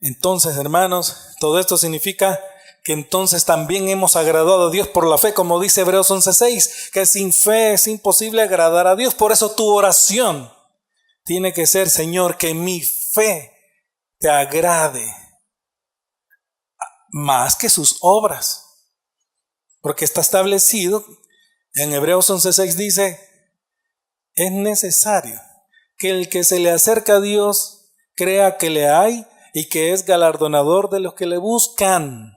Entonces, hermanos, todo esto significa que entonces también hemos agradado a Dios por la fe, como dice Hebreos 11:6, que sin fe es imposible agradar a Dios. Por eso tu oración tiene que ser: Señor, que mi fe te agrade más que sus obras, porque está establecido en Hebreos 11:6, dice: es necesario que el que se le acerca a Dios crea que le hay y que es galardonador de los que le buscan.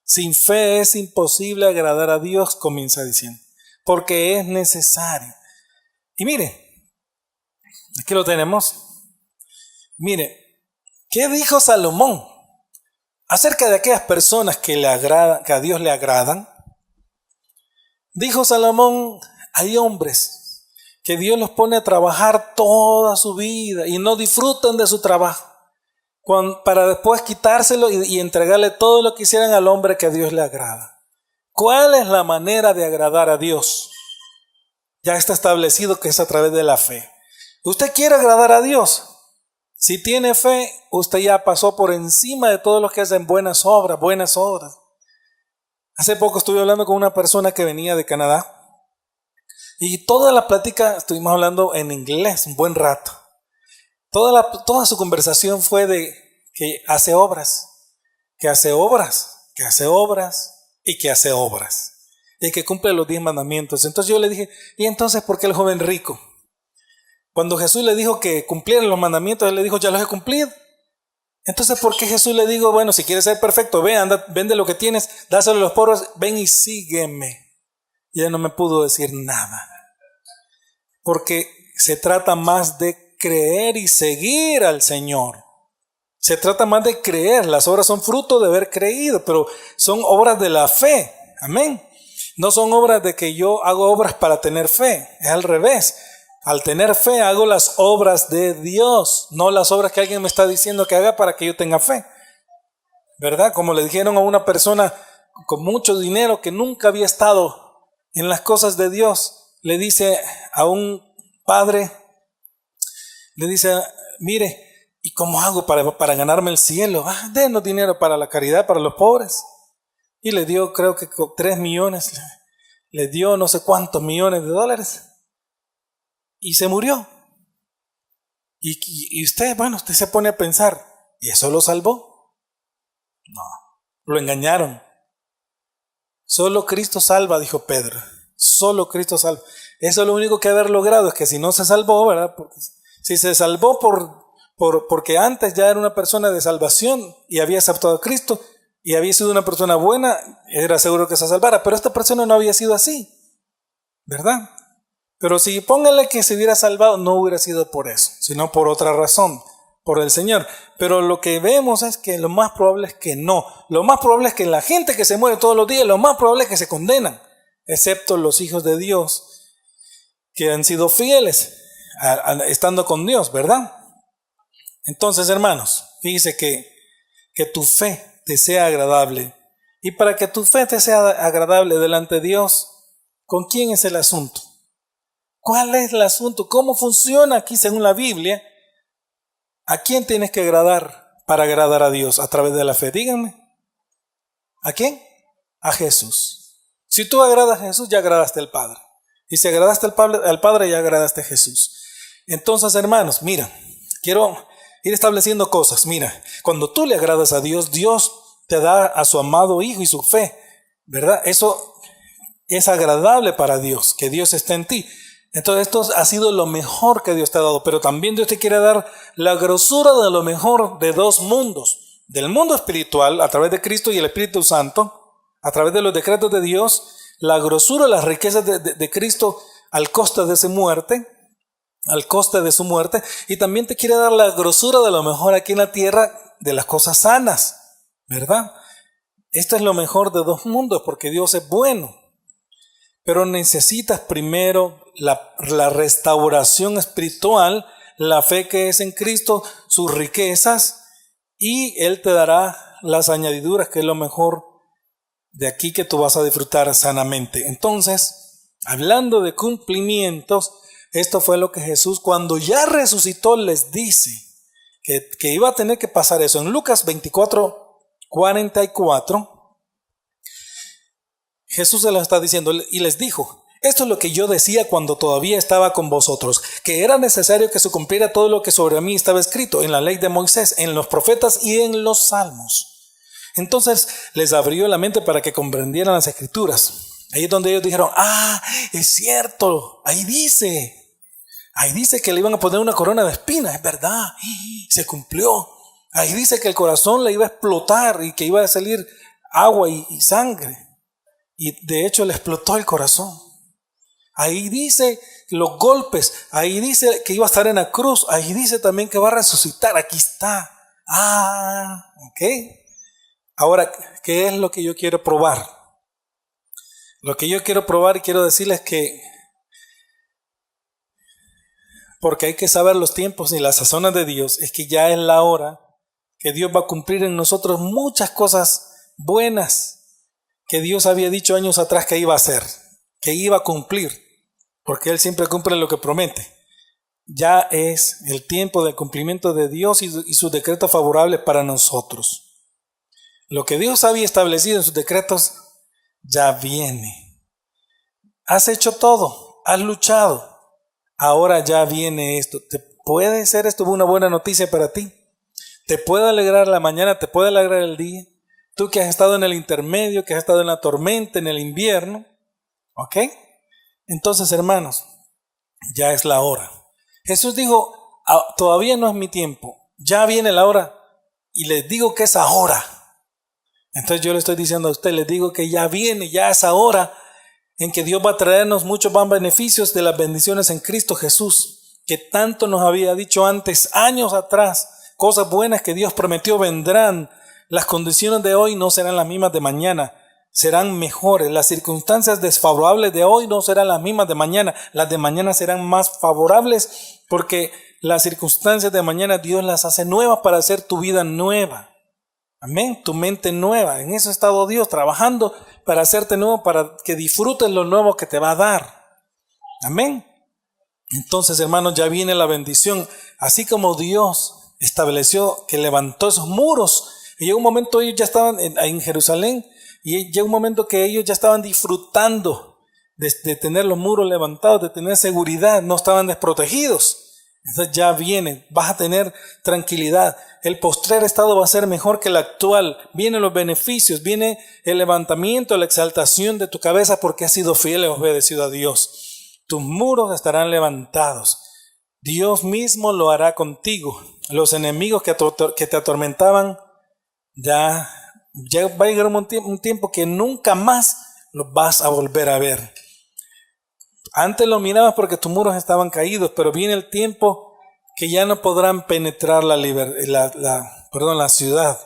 Sin fe es imposible agradar a Dios, comienza diciendo, porque es necesario. Y mire, aquí lo tenemos. Mire, ¿qué dijo Salomón acerca de aquellas personas que a Dios le agradan? Dijo Salomón: hay hombres que Dios los pone a trabajar toda su vida y no disfrutan de su trabajo, para después quitárselo y entregarle todo lo que hicieran al hombre que a Dios le agrada. ¿Cuál es la manera de agradar a Dios? Ya está establecido que es a través de la fe. ¿Usted quiere agradar a Dios? Si tiene fe, usted ya pasó por encima de todos los que hacen buenas obras. Hace poco estuve hablando con una persona que venía de Canadá, y toda la plática estuvimos hablando en inglés un buen rato. Toda su conversación fue de que hace obras, que hace obras, que hace obras y que hace obras, y que cumple los 10 mandamientos. Entonces yo le dije: ¿y entonces por qué el joven rico? Cuando Jesús le dijo que cumplieran los mandamientos, él le dijo: ya los he cumplido. Entonces, ¿por qué Jesús le dijo: bueno, si quieres ser perfecto, ve, anda, vende lo que tienes, dáselo a los pobres, ven y sígueme? Y él no me pudo decir nada, porque se trata más de creer y seguir al Señor. Se trata más de creer. Las obras son fruto de haber creído, pero son obras de la fe. Amén. No son obras de que yo hago obras para tener fe. Es al revés. Al tener fe hago las obras de Dios, no las obras que alguien me está diciendo que haga para que yo tenga fe, ¿verdad? Como le dijeron a una persona con mucho dinero que nunca había estado en las cosas de Dios, le dice a un padre, le dice: mire, ¿y cómo hago para ganarme el cielo? Denos dinero para la caridad, para los pobres. Y le dio, creo que 3 millones, le dio no sé cuántos millones de dólares. Y se murió. Y usted se pone a pensar: ¿Y eso lo salvó? No, lo engañaron. Solo Cristo salva, dijo Pedro. Solo Cristo salva. Eso es lo único que haber logrado, es que si no se salvó, ¿verdad? Porque si se salvó porque antes ya era una persona de salvación y había aceptado a Cristo y había sido una persona buena, era seguro que se salvara, pero esta persona no había sido así, ¿verdad? Pero si póngale que se hubiera salvado, no hubiera sido por eso, sino por otra razón, por el Señor. Pero lo que vemos es que lo más probable es que no. Lo más probable es que la gente que se muere todos los días, lo más probable es que se condenan, excepto los hijos de Dios que han sido fieles estando con Dios, ¿verdad? Entonces, hermanos, fíjese que tu fe te sea agradable. Y para que tu fe te sea agradable delante de Dios, ¿con quién es el asunto? ¿Cuál es el asunto? ¿Cómo funciona aquí según la Biblia? ¿A quién tienes que agradar para agradar a Dios? A través de la fe. Díganme. ¿A quién? A Jesús. Si tú agradas a Jesús, ya agradaste al Padre. Y si agradaste al Padre, ya agradaste a Jesús. Entonces, hermanos, mira, quiero ir estableciendo cosas. Mira, cuando tú le agradas a Dios, Dios te da a su amado Hijo y su fe, ¿verdad? Eso es agradable para Dios, que Dios esté en ti. Entonces esto ha sido lo mejor que Dios te ha dado, pero también Dios te quiere dar la grosura de lo mejor de dos mundos, del mundo espiritual a través de Cristo y el Espíritu Santo, a través de los decretos de Dios, la grosura, las riquezas de Cristo al coste de su muerte, y también te quiere dar la grosura de lo mejor aquí en la tierra, de las cosas sanas, ¿verdad? Esto es lo mejor de dos mundos, porque Dios es bueno. Pero necesitas primero la restauración espiritual, la fe que es en Cristo, sus riquezas, y Él te dará las añadiduras, que es lo mejor de aquí que tú vas a disfrutar sanamente. Entonces, hablando de cumplimientos, esto fue lo que Jesús, cuando ya resucitó, les dice que iba a tener que pasar eso. En Lucas 24:44, Jesús se lo está diciendo y les dijo: esto es lo que yo decía cuando todavía estaba con vosotros, que era necesario que se cumpliera todo lo que sobre mí estaba escrito en la ley de Moisés, en los profetas y en los salmos. Entonces les abrió la mente para que comprendieran las escrituras. Ahí es donde ellos dijeron: es cierto, ahí dice que le iban a poner una corona de espinas, es verdad, se cumplió. Ahí dice que el corazón le iba a explotar y que iba a salir agua y sangre. Y de hecho le explotó el corazón. Ahí dice los golpes, ahí dice que iba a estar en la cruz, ahí dice también que va a resucitar, aquí está. Ok. Ahora, ¿qué es lo que yo quiero probar? Lo que yo quiero probar y quiero decirles que, porque hay que saber los tiempos y las sazones de Dios, es que ya es la hora que Dios va a cumplir en nosotros muchas cosas buenas que Dios había dicho años atrás que iba a hacer, que iba a cumplir, porque Él siempre cumple lo que promete. Ya es el tiempo del cumplimiento de Dios y sus decretos favorables para nosotros. Lo que Dios había establecido en sus decretos ya viene. Has hecho todo, has luchado, ahora ya viene esto. ¿Puede ser esto una buena noticia para ti? ¿Te puede alegrar la mañana? ¿Te puede alegrar el día? Tú que has estado en el intermedio, que has estado en la tormenta, en el invierno, ¿ok? Entonces, hermanos, ya es la hora. Jesús dijo: todavía no es mi tiempo, ya viene la hora, y les digo que es ahora. Entonces yo le estoy diciendo a usted, les digo que ya viene, ya es ahora, en que Dios va a traernos muchos más beneficios de las bendiciones en Cristo Jesús, que tanto nos había dicho antes, años atrás, cosas buenas que Dios prometió vendrán. Las condiciones de hoy no serán las mismas de mañana, serán mejores. Las circunstancias desfavorables de hoy no serán las mismas de mañana. Las de mañana serán más favorables, porque las circunstancias de mañana Dios las hace nuevas para hacer tu vida nueva. Amén, tu mente nueva. En eso ha estado Dios trabajando para hacerte nuevo, para que disfrutes lo nuevo que te va a dar. Amén. Entonces, hermanos, ya viene la bendición. Así como Dios estableció que levantó esos muros, y llegó un momento, ellos ya estaban en Jerusalén, y llegó un momento que ellos ya estaban disfrutando de tener los muros levantados, de tener seguridad, no estaban desprotegidos. Entonces ya viene, vas a tener tranquilidad. El postrer estado va a ser mejor que el actual. Vienen los beneficios, viene el levantamiento, la exaltación de tu cabeza porque has sido fiel y obedecido a Dios. Tus muros estarán levantados. Dios mismo lo hará contigo. Los enemigos que te atormentaban, ya va a llegar un tiempo que nunca más los vas a volver a ver. Antes lo mirabas porque tus muros estaban caídos, pero viene el tiempo que ya no podrán penetrar la ciudad.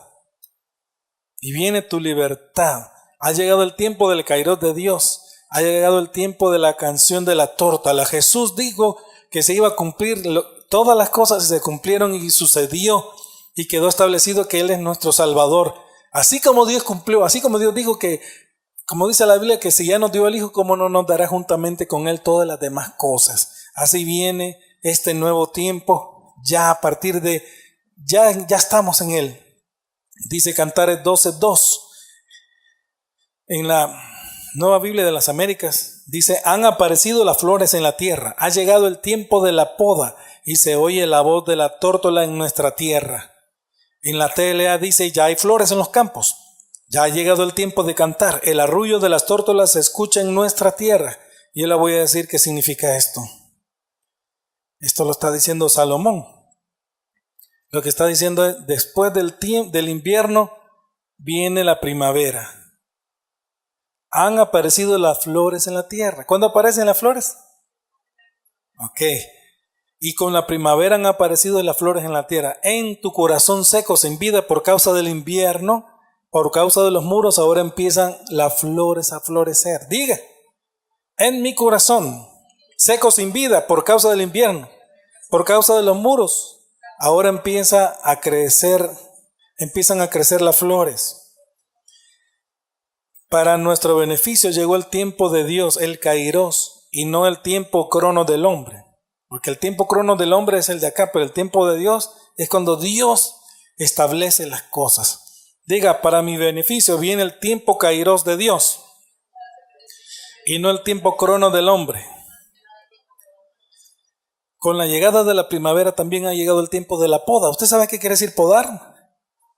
Y viene tu libertad. Ha llegado el tiempo del Kairos de Dios. Ha llegado el tiempo de la canción de la torta. Jesús dijo que se iba a cumplir todas las cosas y se cumplieron y sucedió. Y quedó establecido que Él es nuestro Salvador. Así como Dios cumplió, así como Dios dijo que, como dice la Biblia, que si ya nos dio el Hijo, ¿cómo no nos dará juntamente con Él todas las demás cosas? Así viene este nuevo tiempo, ya a partir de, ya estamos en Él. Dice Cantares 12:2, en la Nueva Biblia de las Américas, dice: han aparecido las flores en la tierra, ha llegado el tiempo de la poda y se oye la voz de la tórtola en nuestra tierra. En la TLA dice: ya hay flores en los campos. Ya ha llegado el tiempo de cantar. El arrullo de las tórtolas se escucha en nuestra tierra. Y yo le voy a decir qué significa esto. Esto lo está diciendo Salomón. Lo que está diciendo es: después del invierno viene la primavera. Han aparecido las flores en la tierra. ¿Cuándo aparecen las flores? Ok. Y con la primavera han aparecido las flores en la tierra. En tu corazón seco sin vida por causa del invierno, por causa de los muros, ahora empiezan las flores a florecer. Diga: en mi corazón seco sin vida por causa del invierno, por causa de los muros, ahora empiezan a crecer las flores. Para nuestro beneficio llegó el tiempo de Dios, el Kairos, y no el tiempo crono del hombre. Porque el tiempo crono del hombre es el de acá, pero el tiempo de Dios es cuando Dios establece las cosas. Diga: para mi beneficio viene el tiempo Kairos de Dios y no el tiempo crono del hombre. Con la llegada de la primavera también ha llegado el tiempo de la poda. ¿Usted sabe qué quiere decir podar?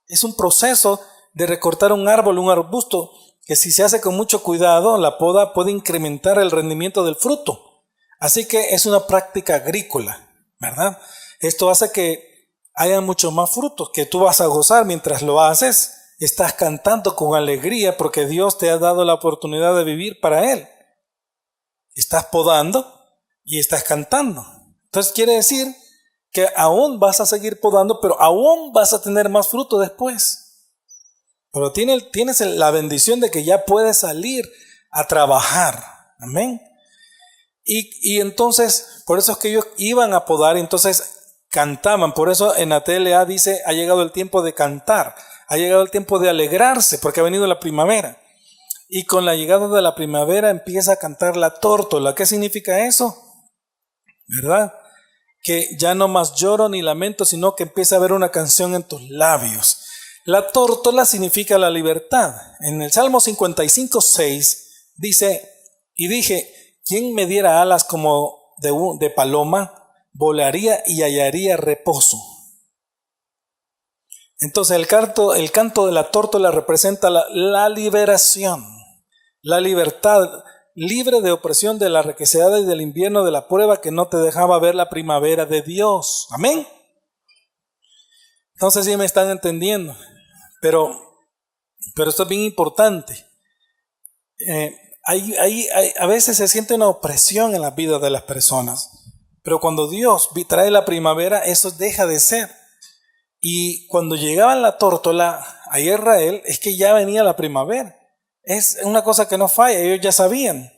Es un proceso de recortar un árbol, un arbusto, que si se hace con mucho cuidado, la poda puede incrementar el rendimiento del fruto. Así que es una práctica agrícola, ¿verdad? Esto hace que haya mucho más frutos que tú vas a gozar mientras lo haces. Estás cantando con alegría porque Dios te ha dado la oportunidad de vivir para Él. Estás podando y estás cantando. Entonces quiere decir que aún vas a seguir podando, pero aún vas a tener más fruto después. Pero tienes la bendición de que ya puedes salir a trabajar. Amén. Y entonces, por eso es que ellos iban a podar, entonces cantaban. Por eso en la TLA dice: ha llegado el tiempo de cantar, ha llegado el tiempo de alegrarse, porque ha venido la primavera. Y con la llegada de la primavera empieza a cantar la tórtola. ¿Qué significa eso? ¿Verdad? Que ya no más lloro ni lamento, sino que empieza a haber una canción en tus labios. La tórtola significa la libertad. En el Salmo 55:6 dice: y dije, ¿quién me diera alas como de paloma? Volaría y hallaría reposo. Entonces el canto de la tórtola representa la liberación, la libertad, libre de opresión de la requesada y del invierno, de la prueba que no te dejaba ver la primavera de Dios. Amén. Entonces sí me están entendiendo, pero esto es bien importante. A veces se siente una opresión en la vida de las personas, pero cuando Dios trae la primavera, eso deja de ser. Y cuando llegaban la tórtola a Israel, es que ya venía la primavera. Es una cosa que no falla, ellos ya sabían,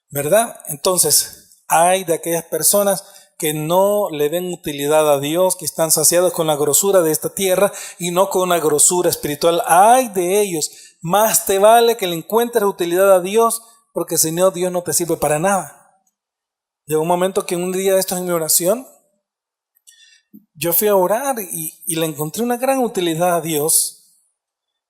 ¿verdad? Entonces, hay de aquellas personas que no le den utilidad a Dios, que están saciados con la grosura de esta tierra y no con una grosura espiritual. Hay de ellos. Más te vale que le encuentres utilidad a Dios, porque si no, Dios no te sirve para nada. Llegó un momento que un día de estos en mi oración, yo fui a orar y le encontré una gran utilidad a Dios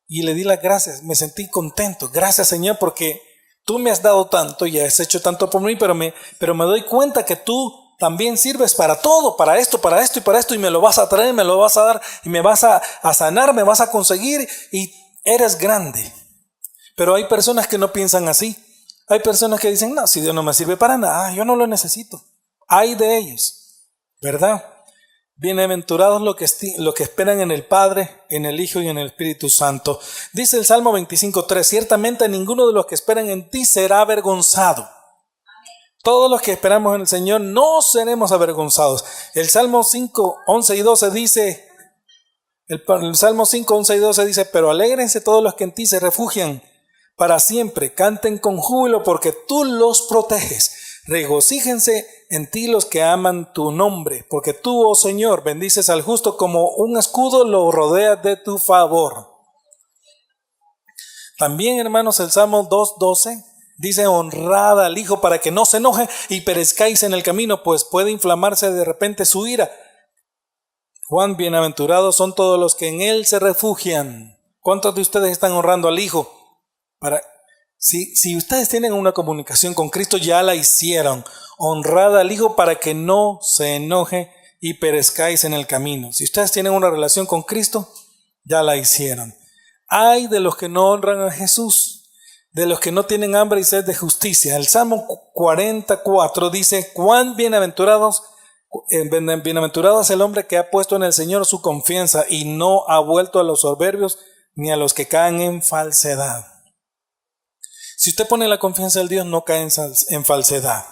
y le di las gracias. Me sentí contento. Gracias, Señor, porque tú me has dado tanto y has hecho tanto por mí, pero me doy cuenta que tú también sirves para todo, para esto y para esto, y me lo vas a traer, me lo vas a dar, y me vas a sanar, me vas a conseguir, y eres grande. Pero hay personas que no piensan así. Hay personas que dicen, no, si Dios no me sirve para nada, yo no lo necesito. Hay de ellos, ¿verdad? Bienaventurados los que esperan en el Padre, en el Hijo y en el Espíritu Santo. Dice el Salmo 25:3, ciertamente ninguno de los que esperan en ti será avergonzado. Todos los que esperamos en el Señor no seremos avergonzados. El Salmo 5:11 y 12 dice, el Salmo 5:11 y 12 dice, pero alégrense todos los que en ti se refugian para siempre, canten con júbilo porque tú los proteges. Regocíjense en ti los que aman tu nombre, porque tú, oh Señor, bendices al justo como un escudo lo rodeas de tu favor. También, hermanos, el Salmo 2:12 dice, honrad al Hijo para que no se enoje y perezcáis en el camino, pues puede inflamarse de repente su ira. Cuán bienaventurados son todos los que en Él se refugian. ¿Cuántos de ustedes están honrando al Hijo? Si ustedes tienen una comunicación con Cristo, ya la hicieron. Honrad al Hijo para que no se enoje y perezcáis en el camino. Si ustedes tienen una relación con Cristo, ya la hicieron. Ay de los que no honran a Jesús, de los que no tienen hambre y sed de justicia. El Salmo 44 dice, cuán bienaventurado es el hombre que ha puesto en el Señor su confianza y no ha vuelto a los soberbios ni a los que caen en falsedad. Si usted pone la confianza en Dios, no cae en falsedad,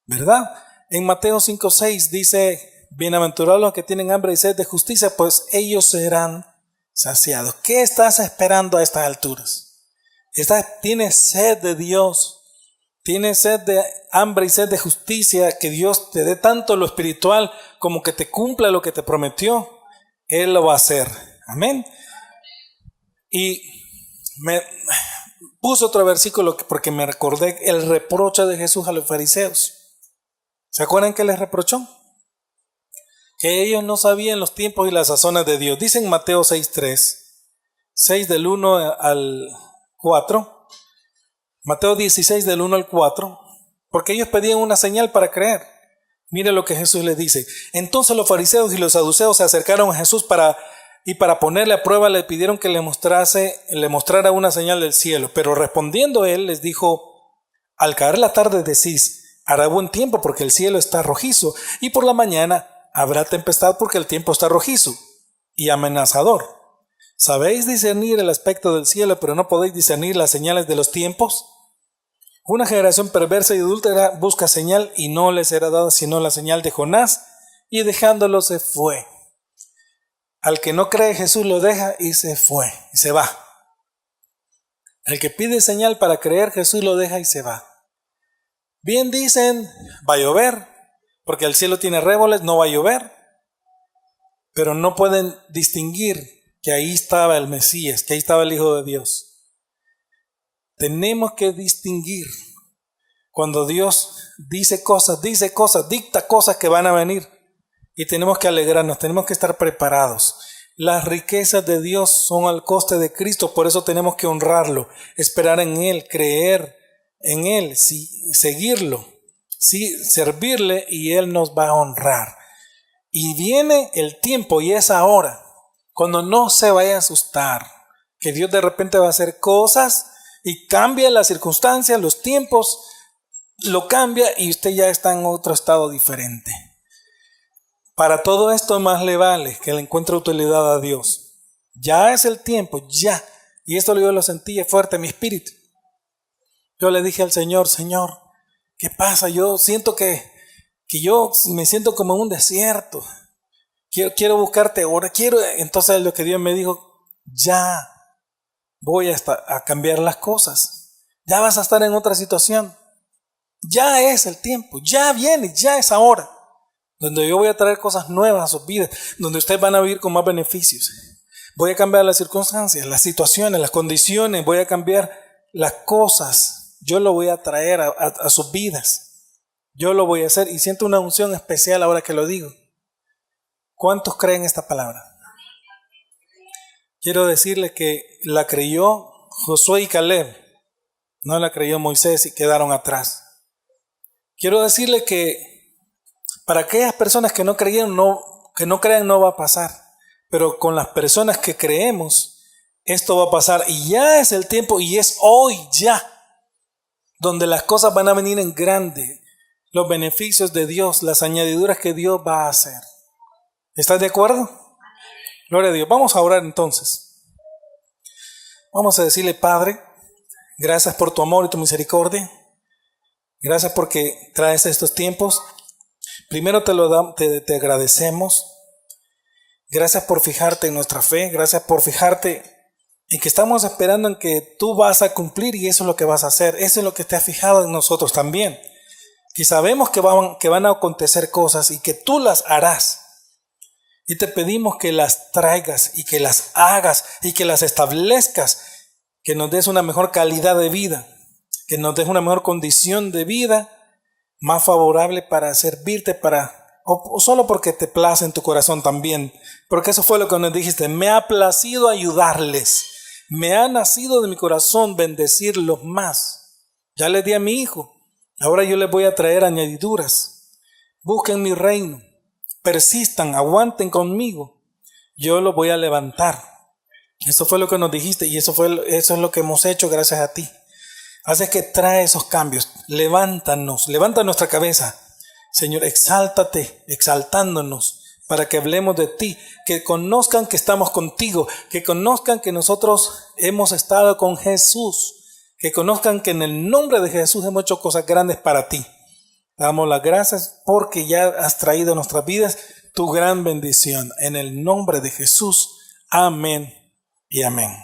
¿verdad? En Mateo 5:6 dice, bienaventurados los que tienen hambre y sed de justicia, pues ellos serán saciados. ¿Qué estás esperando a estas alturas? ¿Tienes sed de Dios? ¿Tienes sed de hambre y sed de justicia? Que Dios te dé tanto lo espiritual como que te cumpla lo que te prometió. Él lo va a hacer. Amén. Y me puse otro versículo porque me recordé el reproche de Jesús a los fariseos. ¿Se acuerdan que les reprochó? Que ellos no sabían los tiempos y las sazones de Dios. Dice en Mateo 6:3, 6 del 1 al 4, Mateo 16 del 1 al 4, porque ellos pedían una señal para creer. Mire lo que Jesús les dice. Entonces los fariseos y los saduceos se acercaron a Jesús para ponerle a prueba le pidieron que le mostrara una señal del cielo. Pero respondiendo él les dijo, al caer la tarde decís, hará buen tiempo porque el cielo está rojizo, y por la mañana habrá tempestad porque el tiempo está rojizo y amenazador. ¿Sabéis discernir el aspecto del cielo, pero no podéis discernir las señales de los tiempos? Una generación perversa y adúltera busca señal y no les será dada sino la señal de Jonás, y dejándolo se fue. Al que no cree, Jesús lo deja y se fue, y se va. El que pide señal para creer, Jesús lo deja y se va. Bien dicen, va a llover, porque el cielo tiene réboles, no va a llover. Pero no pueden distinguir que ahí estaba el Mesías, que ahí estaba el Hijo de Dios. Tenemos que distinguir cuando Dios dice cosas, dicta cosas que van a venir. Y tenemos que alegrarnos, tenemos que estar preparados. Las riquezas de Dios son al coste de Cristo, por eso tenemos que honrarlo, esperar en Él, creer en Él, seguirlo, servirle, y Él nos va a honrar. Y viene el tiempo, y es ahora, cuando no se vaya a asustar, que Dios de repente va a hacer cosas y cambia las circunstancias, los tiempos, lo cambia y usted ya está en otro estado diferente. Para todo esto más le vale que le encuentre utilidad a Dios. Ya es el tiempo, ya. Y esto yo lo sentí fuerte en mi espíritu. Yo le dije al Señor, Señor, ¿qué pasa? Yo siento que yo me siento como en un desierto. Quiero buscarte ahora. Entonces lo que Dios me dijo, ya voy a cambiar las cosas. Ya vas a estar en otra situación. Ya es el tiempo, ya viene, ya es ahora. Donde yo voy a traer cosas nuevas a sus vidas, donde ustedes van a vivir con más beneficios. Voy a cambiar las circunstancias, las situaciones, las condiciones, voy a cambiar las cosas. Yo lo voy a traer a sus vidas. Yo lo voy a hacer y siento una unción especial ahora que lo digo. ¿Cuántos creen esta palabra? Quiero decirles que la creyó Josué y Caleb, no la creyó Moisés y quedaron atrás. Quiero decirles que Para aquellas personas que no creyeron, que no crean, no va a pasar. Pero con las personas que creemos, esto va a pasar. Y ya es el tiempo, y es hoy ya, donde las cosas van a venir en grande. Los beneficios de Dios, las añadiduras que Dios va a hacer. ¿Estás de acuerdo? Gloria a Dios. Vamos a orar entonces. Vamos a decirle: Padre, gracias por tu amor y tu misericordia. Gracias porque traes estos tiempos. Primero te agradecemos. Gracias por fijarte en nuestra fe. Gracias por fijarte en que estamos esperando en que tú vas a cumplir, y eso es lo que vas a hacer. Eso es lo que te has fijado en nosotros también. Y sabemos que van a acontecer cosas y que tú las harás. Y te pedimos que las traigas y que las hagas y que las establezcas, que nos des una mejor calidad de vida, que nos des una mejor condición de vida, más favorable para servirte, o solo porque te place en tu corazón también, porque eso fue lo que nos dijiste: me ha placido ayudarles, me ha nacido de mi corazón bendecirlos más. Ya les di a mi hijo, ahora yo les voy a traer añadiduras. Busquen mi reino, persistan, aguanten conmigo, yo los voy a levantar. Eso fue lo que nos dijiste, y eso es lo que hemos hecho gracias a ti. Así que trae esos cambios, levanta nuestra cabeza, Señor, exáltate, exaltándonos, para que hablemos de ti, que conozcan que estamos contigo, que conozcan que nosotros hemos estado con Jesús, que conozcan que en el nombre de Jesús hemos hecho cosas grandes para ti. Damos las gracias porque ya has traído a nuestras vidas tu gran bendición. En el nombre de Jesús, amén y amén.